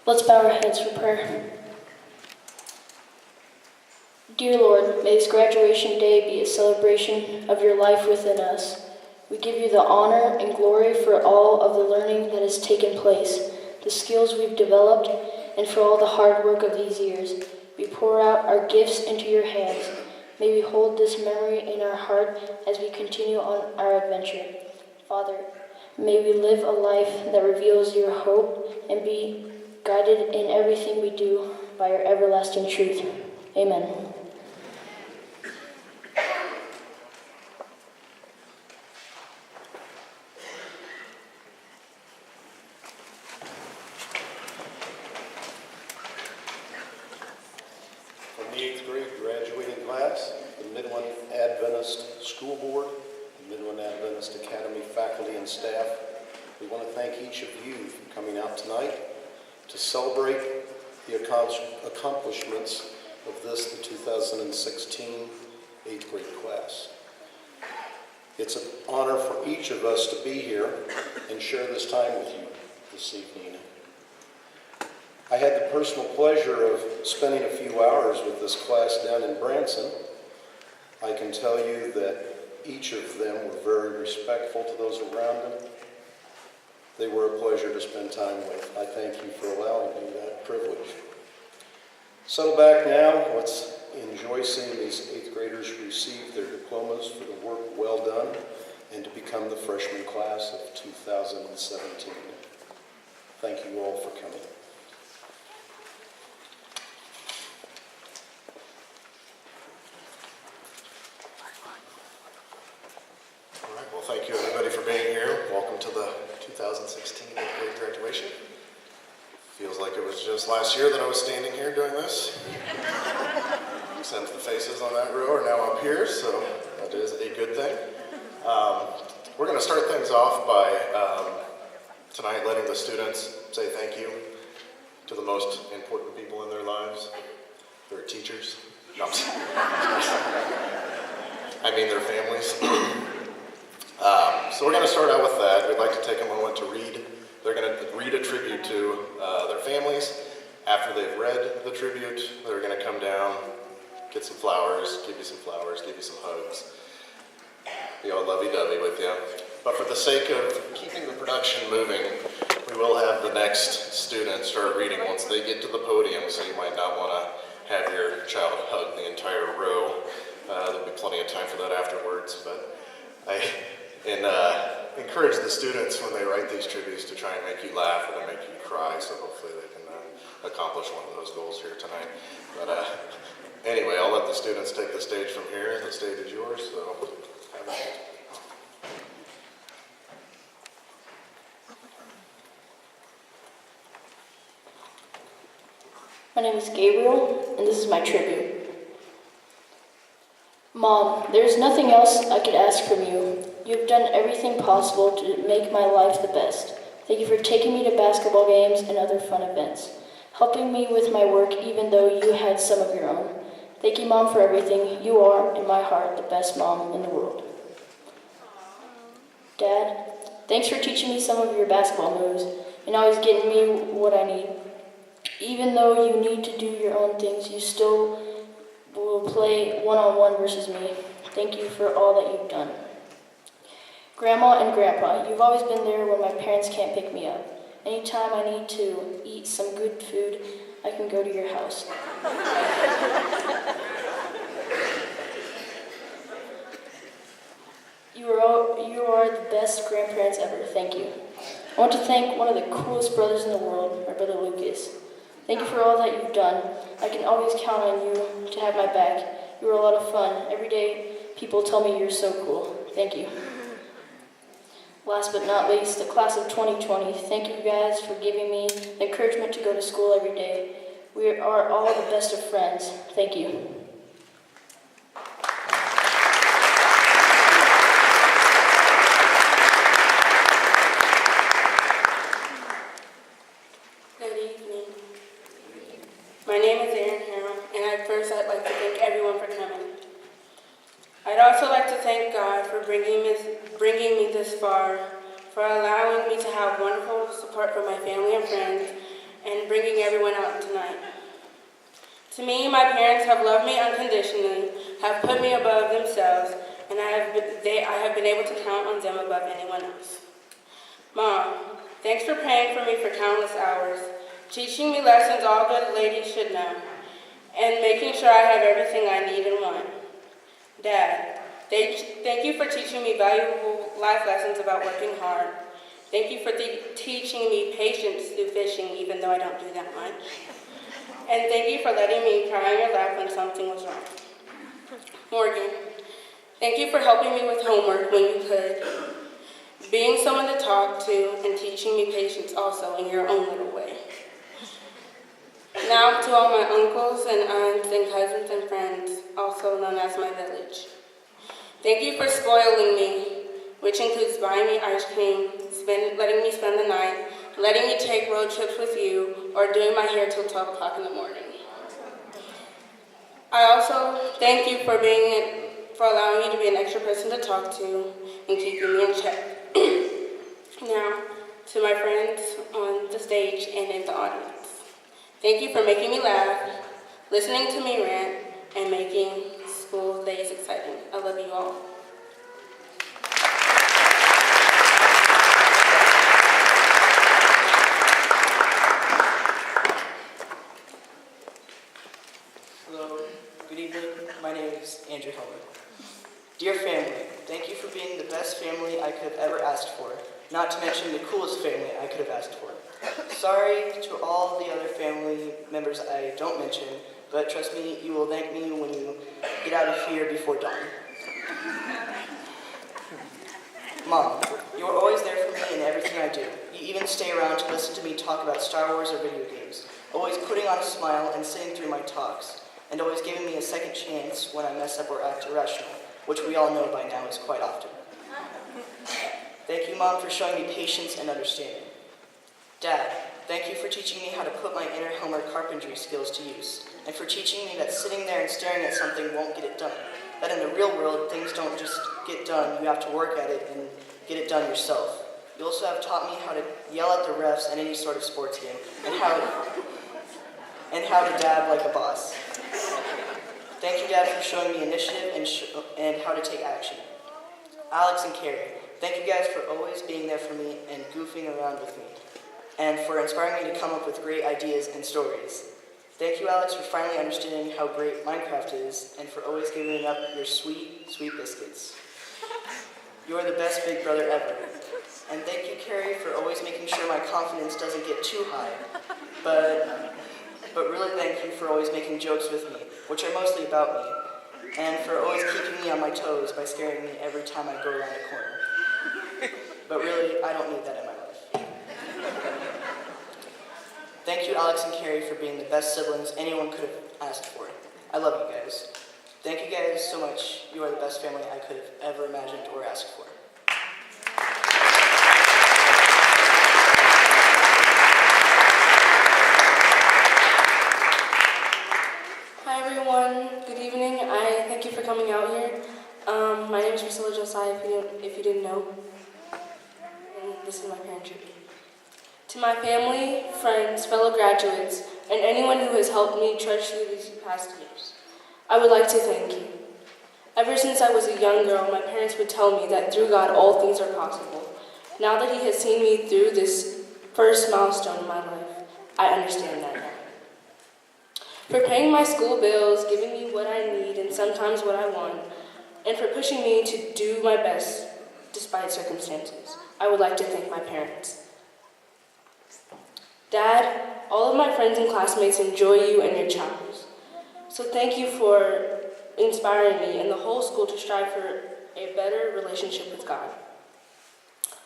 Let's bow our heads for prayer. Dear Lord, may this graduation day be a celebration of your life within us. We give you the honor and glory for all of the learning that has taken place, the skills we've developed, and for all the hard work of these years. We pour out our gifts into your hands. May we hold this memory in our heart as we continue on our adventure. Father, may we live a life that reveals your hope and be guided in everything we do by your everlasting truth. Amen. From the 8th grade graduating class, the Midland Adventist School Board, the Midland Adventist Academy faculty and staff, we want to thank each of you for coming out tonight to celebrate the accomplishments of this, the 2016 8th grade class. It's an honor for each of us to be here and share this time with you this evening. I had the personal pleasure of spending a few hours with this class down in Branson. I can tell you that each of them were very respectful to those around them. They were a pleasure to spend time with. I thank you for allowing me that privilege. Settle back now. Let's enjoy seeing these 8th graders receive their diplomas for the work well done and to become the freshman class of 2017. Thank you all for coming. All right, well, thank you everybody for being here. Welcome to the 2016 8th grade graduation. Feels like it was just last year that I was standing here doing this. Since the faces on that row are now up here, so that is a good thing. We're going to start things off by tonight letting the students say thank you to the most important people in their lives, their teachers. No, I mean their families. So we're going to start out with that. We'd like to take a moment to read. They're going to read a tribute to their families. After they've read the tribute, they're going to come down, get some flowers, give you some hugs. Be all lovey-dovey with you. But for the sake of keeping the production moving, we will have the next student start reading once they get to the podium, so you might not want to have your child hug the entire row. There'll be plenty of time for that afterwards, but I encourage the students when they write these tributes to try and make you laugh or to make you cry, so hopefully they can accomplish one of those goals here tonight. But anyway, I'll let the students take the stage from here. The stage is yours, so have a seat. My name is Gabriel, and this is my tribute. Mom, there is nothing else I could ask from you. You have done everything possible to make my life the best. Thank you for taking me to basketball games and other fun events, helping me with my work even though you had some of your own. Thank you, Mom, for everything. You are, in my heart, the best mom in the world. Dad, thanks for teaching me some of your basketball moves and always getting me what I need. Even though you need to do your own things, you still will play one-on-one versus me. Thank you for all that you've done. Grandma and Grandpa, you've always been there when my parents can't pick me up. Anytime I need to eat some good food, I can go to your house. You are the best grandparents ever. Thank you. I want to thank one of the coolest brothers in the world, my brother Lucas. Thank you for all that you've done. I can always count on you to have my back. You were a lot of fun. Every day, people tell me you're so cool. Thank you. Last but not least, the class of 2020. Thank you guys for giving me the encouragement to go to school every day. We are all the best of friends. Thank you. Good evening. My name is Erin Harrell, and first I'd like to thank everyone for coming. I'd also like to thank God for bringing me this far, for allowing me to have wonderful support from my family and friends, and bringing everyone out tonight. To me, my parents have loved me unconditionally, have put me above themselves, and I have been able to count on them above anyone else. Mom, thanks for praying for me for countless hours, teaching me lessons all good ladies should know, and making sure I have everything I need and want. Dad, thank you for teaching me valuable life lessons about working hard. Thank you for teaching me patience through fishing, even though I don't do that much. And thank you for letting me cry on your lap when something was wrong. Morgan, thank you for helping me with homework when you could, being someone to talk to, and teaching me patience also in your own little way. Now to all my uncles and aunts and cousins and friends, also known as my village. Thank you for spoiling me, which includes buying me ice cream, letting me spend the night, letting me take road trips with you, or doing my hair till 12 o'clock in the morning. I also thank you for allowing me to be an extra person to talk to and keeping me in check. Now, to my friends on the stage and in the audience. Thank you for making me laugh, listening to me rant, and making school days exciting. I love you all. Hello, good evening. My name is Andrew Helmer. Dear family, thank you for being the best family I could have ever asked for, not to mention the coolest family I could have asked for. Sorry to all the other family members I don't mention, but trust me, you will thank me when you get out of here before dawn. Mom, you are always there for me in everything I do. You even stay around to listen to me talk about Star Wars or video games, always putting on a smile and sitting through my talks, and always giving me a second chance when I mess up or act irrational, which we all know by now is quite often. Thank you, Mom, for showing me patience and understanding. Dad, thank you for teaching me how to put my inner Helmer carpentry skills to use, and for teaching me that sitting there and staring at something won't get it done. That in the real world, things don't just get done, you have to work at it and get it done yourself. You also have taught me how to yell at the refs in any sort of sports game, and how to dab like a boss. Thank you, Dad, for showing me initiative and how to take action. Alex and Carrie, thank you guys for always being there for me and goofing around with me, and for inspiring me to come up with great ideas and stories. Thank you, Alex, for finally understanding how great Minecraft is, and for always giving up your sweet, sweet biscuits. You are the best big brother ever. And thank you, Carrie, for always making sure my confidence doesn't get too high. But really thank you for always making jokes with me, which are mostly about me, and for always keeping me on my toes by scaring me every time I go around a corner. But really, I don't need that in my life. Thank you, Alex and Carrie, for being the best siblings anyone could have asked for. I love you guys. Thank you guys so much. You are the best family I could have ever imagined or asked for. Hi everyone, good evening. I thank you for coming out here. My name is Priscilla Josiah, if you didn't know. And this is my parent tribute. To my family, friends, fellow graduates, and anyone who has helped me trudge through these past years, I would like to thank you. Ever since I was a young girl, my parents would tell me that through God all things are possible. Now that He has seen me through this first milestone in my life, I understand that now. For paying my school bills, giving me what I need and sometimes what I want, and for pushing me to do my best despite circumstances, I would like to thank my parents. Dad, all of my friends and classmates enjoy you and your chapels. So thank you for inspiring me and the whole school to strive for a better relationship with God.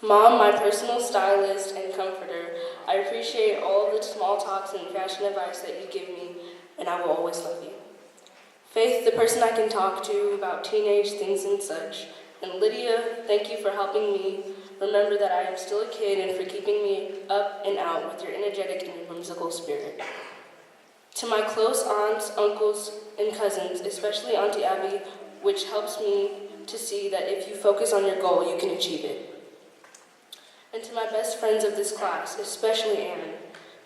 Mom, my personal stylist and comforter, I appreciate all of the small talks and fashion advice that you give me, and I will always love you. Faith, the person I can talk to about teenage things and such. And Lydia, thank you for helping me remember that I am still a kid and for keeping me up and out with your energetic and whimsical spirit. To my close aunts, uncles, and cousins, especially Auntie Abby, which helps me to see that if you focus on your goal, you can achieve it. And to my best friends of this class, especially Aaron,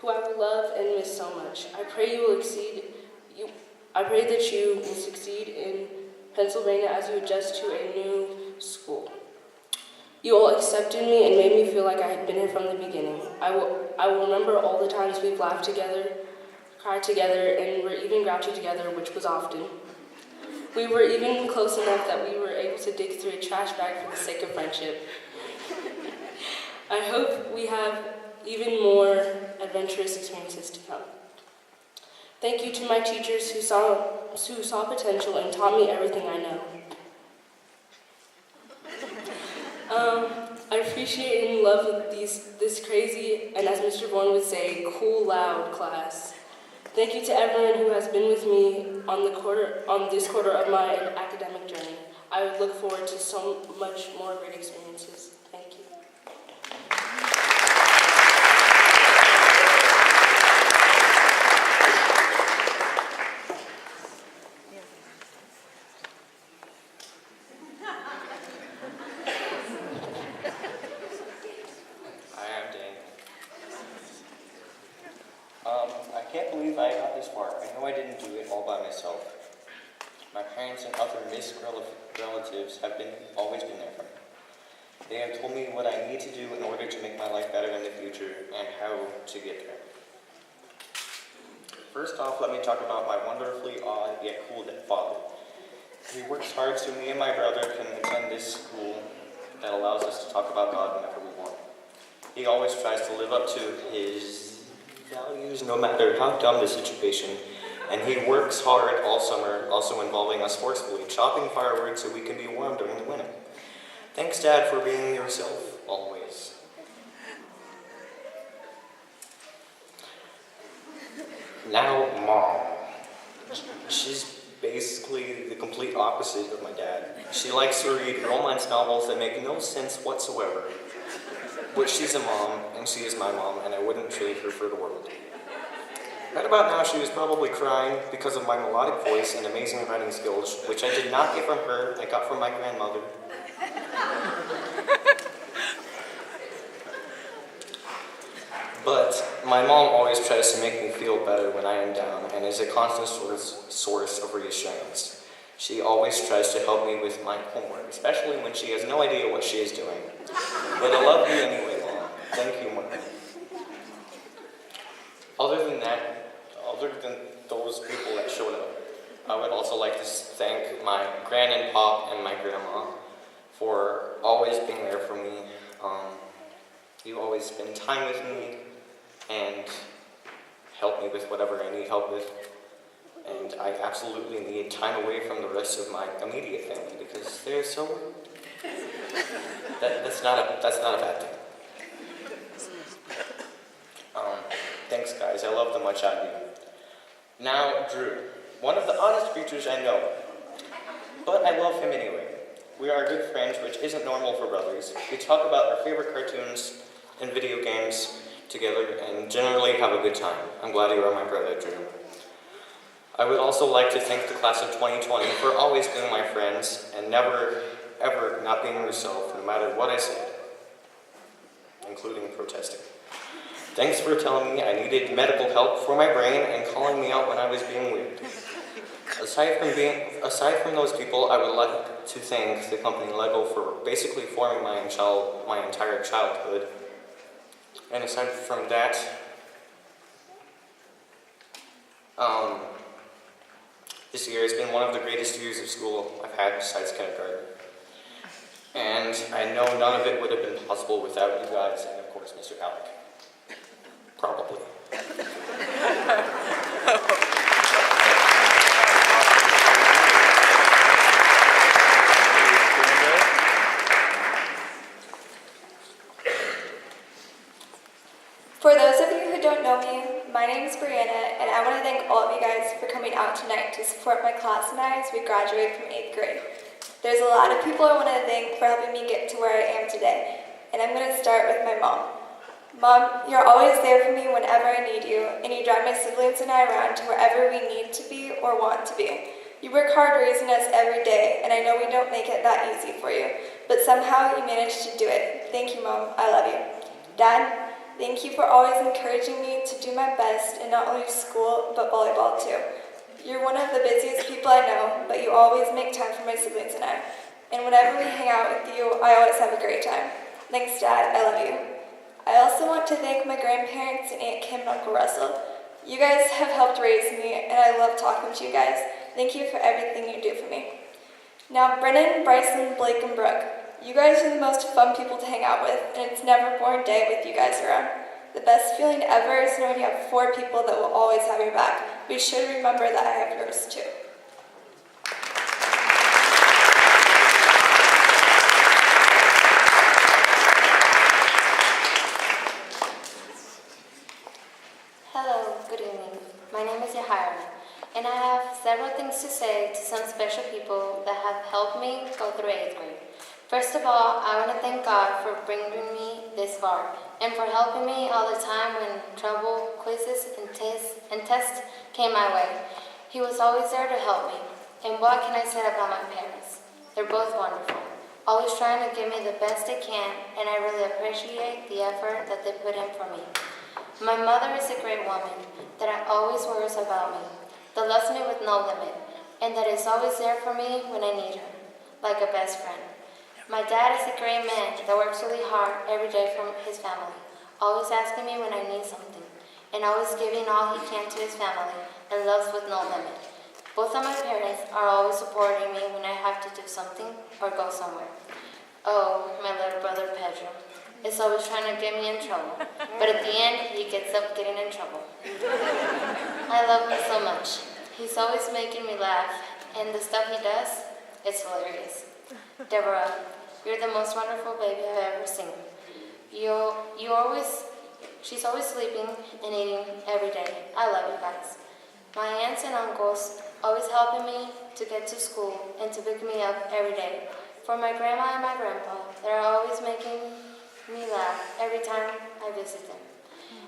who I will love and miss so much. I pray I pray that you will succeed in Pennsylvania as you adjust to a new school. You all accepted me and made me feel like I had been here from the beginning. I will remember all the times we've laughed together, cried together, and were even grouchy together, which was often. We were even close enough that we were able to dig through a trash bag for the sake of friendship. I hope we have even more adventurous experiences to come. Thank you to my teachers who saw potential and taught me everything I know. I appreciate and love this crazy, and as Mr. Bourne would say, cool, loud class. Thank you to everyone who has been with me on this quarter of my academic journey. I would look forward to so much more great experiences. Thank you. I can't believe I got this far. I know I didn't do it all by myself. My parents and other missed relatives have always been there for me. They have told me what I need to do in order to make my life better in the future and how to get there. First off, let me talk about my wonderfully odd yet cool father. He works hard so me and my brother can attend this school that allows us to talk about God whenever we want. He always tries to live up to his values no matter how dumb the situation, and he works hard all summer, also involving us forcefully, chopping firewood so we can be warm during the winter. Thanks, Dad, for being yourself, always. Now, Mom. She's basically the complete opposite of my dad. She likes to read romance novels that make no sense whatsoever. But she's a mom, and she is my mom, and I wouldn't trade her for the world. Right about now, she was probably crying because of my melodic voice and amazing writing skills, which I did not get from her, I got from my grandmother. But my mom always tries to make me feel better when I am down, and is a constant source of reassurance. She always tries to help me with my homework, especially when she has no idea what she is doing. But I love you anyway, Mom. Thank you, Mom. Other than those people that showed up, I would also like to thank my gran and pop and my grandma for always being there for me. You always spend time with me and help me with whatever I need help with. And I absolutely need time away from the rest of my immediate family because they're so... That's not a bad thing. Thanks, guys. I love the much I do. Now, Drew. One of the oddest creatures I know. But I love him anyway. We are good friends, which isn't normal for brothers. We talk about our favorite cartoons and video games together and generally have a good time. I'm glad you are my brother, Drew. I would also like to thank the class of 2020 for always being my friends and never, ever not being yourself, no matter what I said, including protesting. Thanks for telling me I needed medical help for my brain and calling me out when I was being weird. Aside from those people, I would like to thank the company Lego for basically forming my entire childhood. And aside from that, this year has been one of the greatest years of school I've had besides kindergarten. And I know none of it would have been possible without you guys and, of course, Mr. Alec. Probably. For those of you who don't know me, my name is Brianna, and I want to thank all of you guys for coming out tonight to support my class and I as we graduate from 8th grade. There's a lot of people I want to thank for helping me get to where I am today, and I'm going to start with my mom. Mom, you're always there for me whenever I need you, and you drive my siblings and I around to wherever we need to be or want to be. You work hard raising us every day, and I know we don't make it that easy for you, but somehow you manage to do it. Thank you, Mom. I love you. Dad, thank you for always encouraging me to do my best in not only school, but volleyball too. You're one of the busiest people I know, but you always make time for my siblings and I. And whenever we hang out with you, I always have a great time. Thanks, Dad. I love you. I also want to thank my grandparents and Aunt Kim and Uncle Russell. You guys have helped raise me, and I love talking to you guys. Thank you for everything you do for me. Now, Brennan, Bryson, Blake, and Brooke, you guys are the most fun people to hang out with, and it's never a boring day with you guys around. The best feeling ever is knowing you have 4 people that will always have your back. Be sure to remember that I have yours too. Hello, good evening. My name is Yahaira, and I have several things to say to some special people that have helped me go through 8th grade. First of all, I want to thank God for bringing me this far and for helping me all the time when trouble, quizzes, and tests came my way. He was always there to help me. And what can I say about my parents? They're both wonderful, always trying to give me the best they can, and I really appreciate the effort that they put in for me. My mother is a great woman that always worries about me, that loves me with no limit, and that is always there for me when I need her, like a best friend. My dad is a great man that works really hard every day for his family, always asking me when I need something, and always giving all he can to his family, and loves with no limit. Both of my parents are always supporting me when I have to do something or go somewhere. Oh, my little brother Pedro is always trying to get me in trouble, but at the end, he gets up getting in trouble. I love him so much. He's always making me laugh, and the stuff he does, it's hilarious. Deborah, you're the most wonderful baby I've ever seen. She's always sleeping and eating every day. I love you guys. My aunts and uncles always helping me to get to school and to pick me up every day. For my grandma and my grandpa, they're always making me laugh every time I visit them.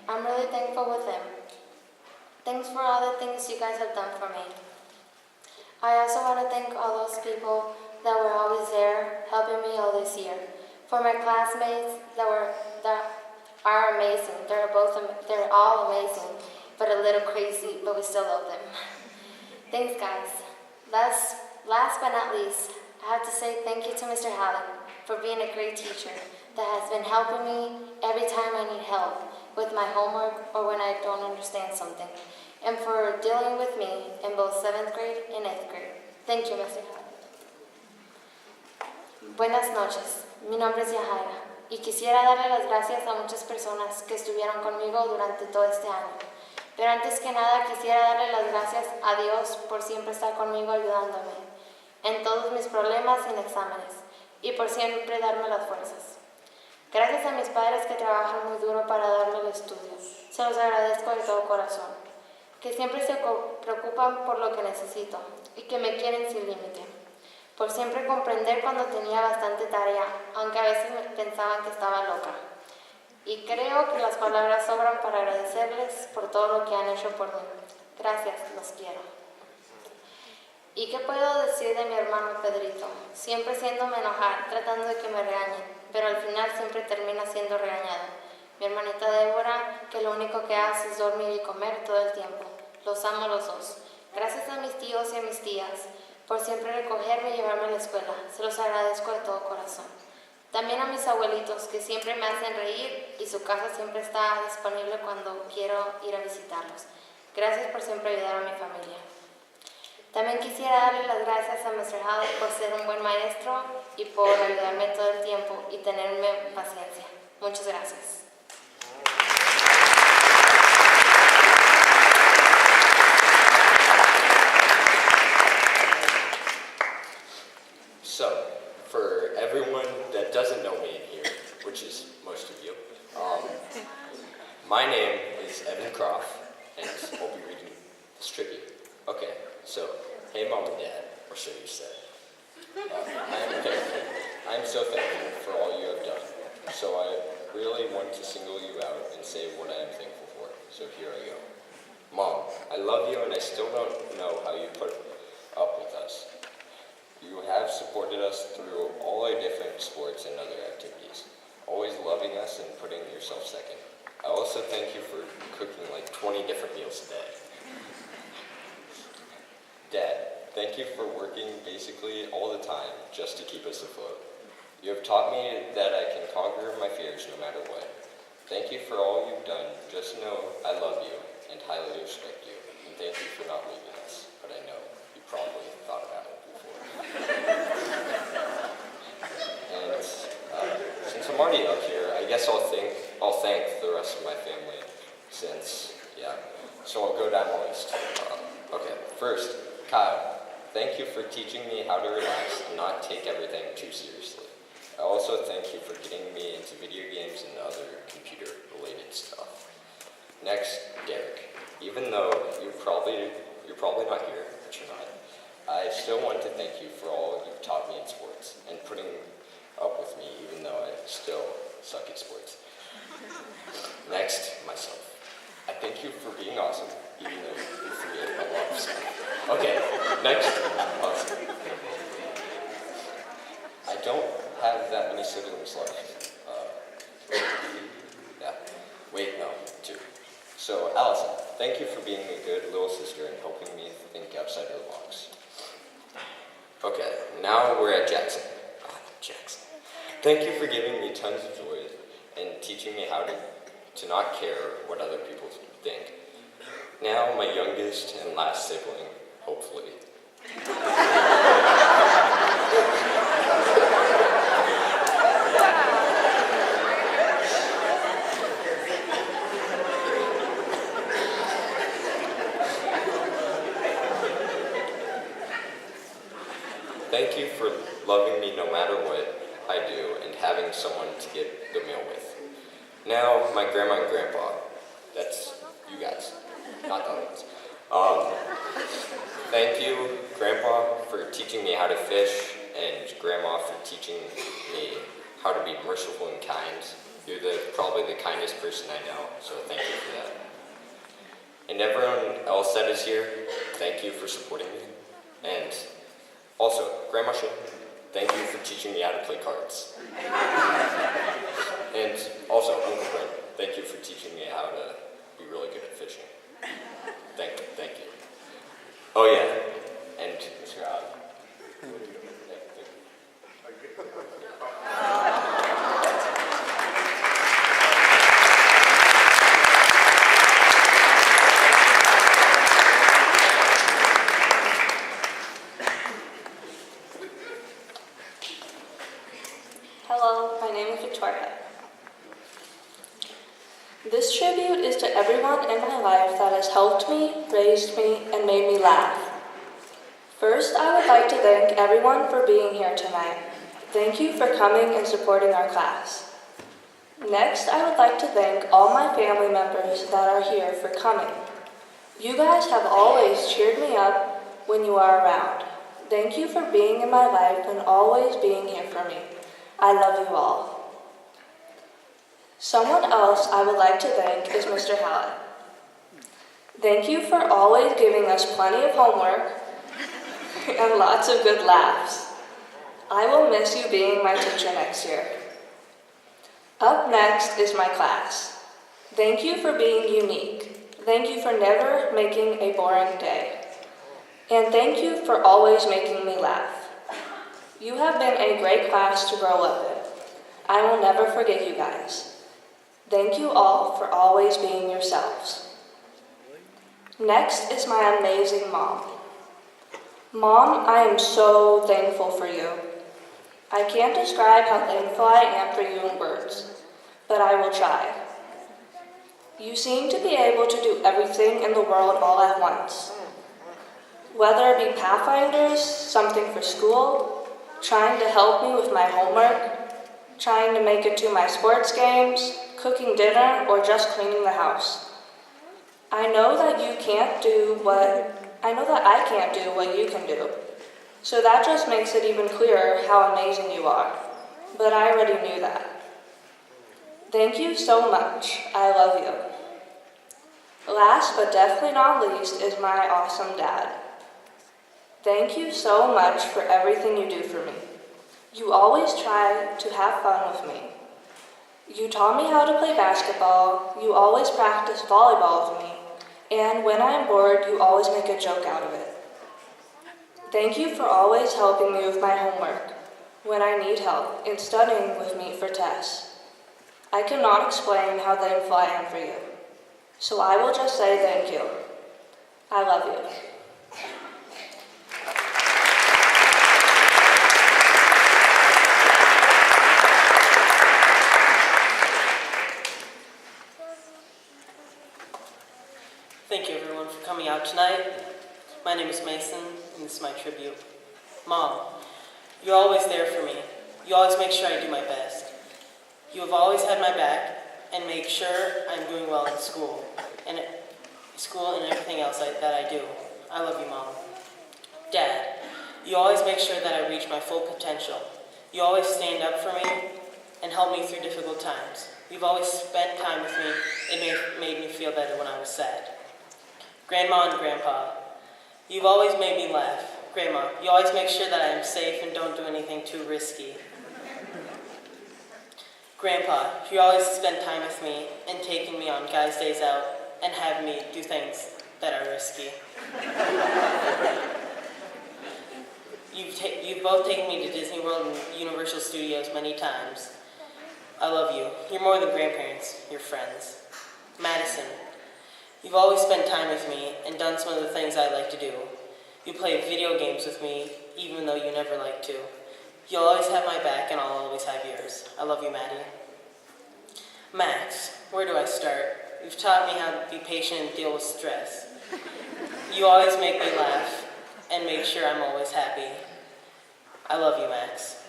I'm really thankful with them. Thanks for all the things you guys have done for me. I also want to thank all those people that were always there helping me all this year. For my classmates that are amazing. They're all amazing, but a little crazy, but we still love them. Thanks, guys. Last but not least, I have to say thank you to Mr. Halleck for being a great teacher that has been helping me every time I need help with my homework or when I don't understand something, and for dealing with me in both 7th grade and 8th grade. Thank you, Mr. Halleck. Buenas noches, mi nombre es Yahaira y quisiera darle las gracias a muchas personas que estuvieron conmigo durante todo este año. Pero antes que nada quisiera darle las gracias a Dios por siempre estar conmigo ayudándome en todos mis problemas y en exámenes y por siempre darme las fuerzas. Gracias a mis padres que trabajan muy duro para darme el estudio, se los agradezco de todo corazón, que siempre se preocupan por lo que necesito y que me quieren sin límite. Por siempre comprender cuando tenía bastante tarea, aunque a veces pensaban que estaba loca. Y creo que las palabras sobran para agradecerles por todo lo que han hecho por mí. Gracias, los quiero. ¿Y qué puedo decir de mi hermano Pedrito? Siempre haciéndome enojar, tratando de que me regañen, pero al final siempre termina siendo regañado. Mi hermanita Débora, que lo único que hace es dormir y comer todo el tiempo. Los amo los dos. Gracias a mis tíos y a mis tías por siempre recogerme y llevarme a la escuela. Se los agradezco de todo corazón. También a mis abuelitos, que siempre me hacen reír y su casa siempre está disponible cuando quiero ir a visitarlos. Gracias por siempre ayudar a mi familia. También quisiera darle las gracias a Mr. Halleck por ser un buen maestro y por ayudarme todo el tiempo y tenerme paciencia. Muchas gracias. So, for everyone that doesn't know me in here, which is most of you, my name is Evan Croft, and I'll be reading this tribute. Okay, so, hey Mom and Dad, or so you said. I am so thankful for all you have done. So I really want to single you out and say what I am thankful for. So here I go. Mom, I love you and I still don't know how you put up with us. You have supported us through all our different sports and other activities, always loving us and putting yourself second. I also thank you for cooking like 20 different meals a day. Dad, thank you for working basically all the time just to keep us afloat. You have taught me that I can conquer my fears no matter what. Thank you for all you've done. Just know I love you and highly respect you. And thank you for not leaving us, but I know you probably thought about it before. And since I'm already up here, I guess I'll thank the rest of my family so I'll go down the list. Okay, first, Kyle, thank you for teaching me how to relax and not take everything too seriously. I also thank you for getting me into video games and other computer-related stuff. Next, Derek. Even though you're probably not here, but you're not, I still want to thank you for all you've taught me in sports and putting up with me even though I still suck at sports. Next, myself. I thank you for being awesome, even though you forget a lot of stuff. Okay, next, awesome. I don't have that many siblings left. Yeah. Wait, no, 2. So, Allison, thank you for being a good little sister and helping me think outside of the box. Okay, now we're at Jackson. Jackson. Thank you for giving me tons of joy and teaching me how to not care what other people think. Now, my youngest and last sibling, hopefully. Thank you for loving me no matter what I do and having someone to get the meal with. Now, my grandma and grandpa. That's you guys, not the other ones. Thank you, Grandpa, for teaching me how to fish, and Grandma for teaching me how to be merciful and kind. You're probably the kindest person I know, so thank you for that. And everyone else that is here, thank you for supporting me. And also, Grandma Shay, thank you for teaching me how to play cards. And also, Uncle Brent, thank you for teaching me how to be really good at fishing. Thank you. Oh yeah, and Mr. Allen. Hello, my name is Victoria. This tribute is to everyone in my life that has helped me, raised me, and made me laugh. First, I would like to thank everyone for being here tonight. Thank you for coming and supporting our class. Next, I would like to thank all my family members that are here for coming. You guys have always cheered me up when you are around. Thank you for being in my life and always being here for me. I love you all. Someone else I would like to thank is Mr. Hallett. Thank you for always giving us plenty of homework and lots of good laughs. I will miss you being my teacher next year. Up next is my class. Thank you for being unique. Thank you for never making a boring day. And thank you for always making me laugh. You have been a great class to grow up in. I will never forget you guys. Thank you all for always being yourselves. Next is my amazing mom. Mom, I am so thankful for you. I can't describe how thankful I am for you in words, but I will try. You seem to be able to do everything in the world all at once. Whether it be Pathfinders, something for school, trying to help me with my homework, trying to make it to my sports games, cooking dinner, or just cleaning the house. I know that I can't do what you can do. So that just makes it even clearer how amazing you are. But I already knew that. Thank you so much. I love you. Last but definitely not least is my awesome dad. Thank you so much for everything you do for me. You always try to have fun with me. You taught me how to play basketball, you always practice volleyball with me, and when I am bored, you always make a joke out of it. Thank you for always helping me with my homework when I need help and studying with me for tests. I cannot explain how thankful I am for you, so I will just say thank you. I love you. Thank you everyone for coming out tonight. My name is Mason, and this is my tribute. Mom, you're always there for me. You always make sure I do my best. You have always had my back and make sure I'm doing well in school and everything else that I do. I love you, Mom. Dad, you always make sure that I reach my full potential. You always stand up for me and help me through difficult times. You've always spent time with me and made me feel better when I was sad. Grandma and Grandpa, you've always made me laugh. Grandma, you always make sure that I am safe and don't do anything too risky. Grandpa, you always spend time with me and taking me on guys' days out and have me do things that are risky. You've both taken me to Disney World and Universal Studios many times. I love you. You're more than grandparents, you're friends. Madison, you've always spent time with me and done some of the things I like to do. You play video games with me, even though you never like to. You'll always have my back and I'll always have yours. I love you, Maddie. Max, where do I start? You've taught me how to be patient and deal with stress. You always make me laugh and make sure I'm always happy. I love you, Max.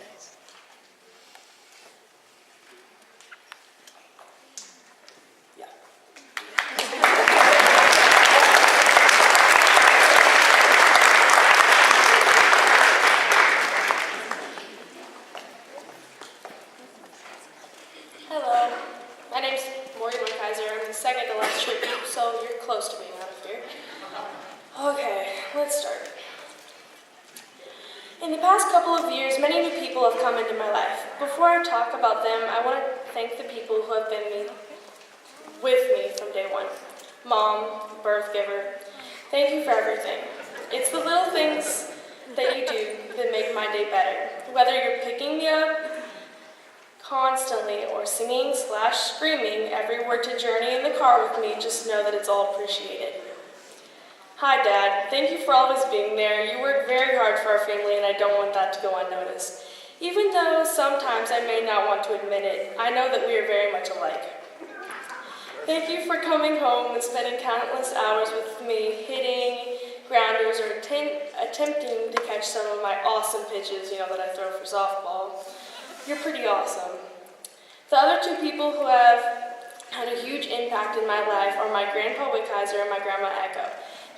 Second to last tribute, so you're close to being out of here. Okay, let's start. In the past couple of years, many new people have come into my life. Before I talk about them, I want to thank the people who have been with me from day one. Mom, birth giver, thank you for everything. It's the little things that you do that make my day better. Whether you're picking me up constantly or singing/screaming every word to Journey in the car with me, just know that it's all appreciated. Hi, Dad. Thank you for always being there. You work very hard for our family, and I don't want that to go unnoticed. Even though sometimes I may not want to admit it, I know that we are very much alike. Thank you for coming home and spending countless hours with me, hitting grounders or attempting to catch some of my awesome pitches, that I throw for softball. You're pretty awesome. The other two people who have had a huge impact in my life are my Grandpa Wickheiser and my Grandma Echo.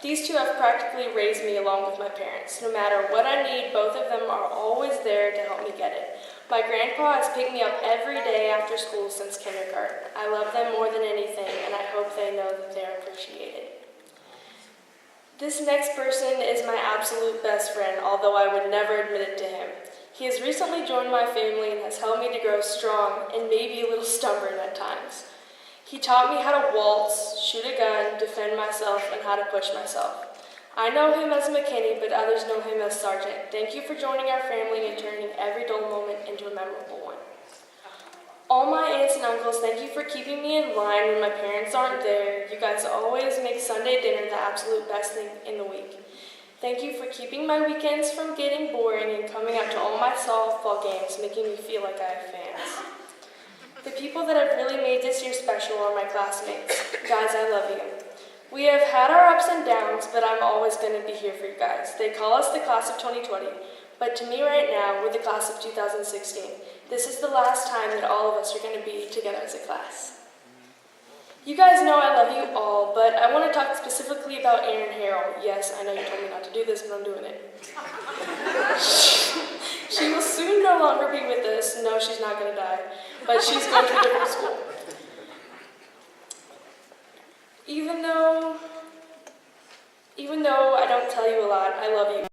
These two have practically raised me along with my parents. No matter what I need, both of them are always there to help me get it. My grandpa has picked me up every day after school since kindergarten. I love them more than anything, and I hope they know that they are appreciated. This next person is my absolute best friend, although I would never admit it to him. He has recently joined my family and has helped me to grow strong and maybe a little stubborn at times. He taught me how to waltz, shoot a gun, defend myself, and how to push myself. I know him as McKinney, but others know him as Sergeant. Thank you for joining our family and turning every dull moment into a memorable one. All my aunts and uncles, thank you for keeping me in line when my parents aren't there. You guys always make Sunday dinner the absolute best thing in the week. Thank you for keeping my weekends from getting boring and coming out to all my softball games, making me feel like I have fans. The people that have really made this year special are my classmates. Guys, I love you. We have had our ups and downs, but I'm always going to be here for you guys. They call us the class of 2020, but to me right now, we're the class of 2016. This is the last time that all of us are going to be together as a class. You guys know I love you all, but I want to talk specifically about Erin Harrell. Yes, I know you told me not to do this, but I'm doing it. She will soon no longer be with us. No, she's not going to die, but she's going to a different school. Even though I don't tell you a lot, I love you.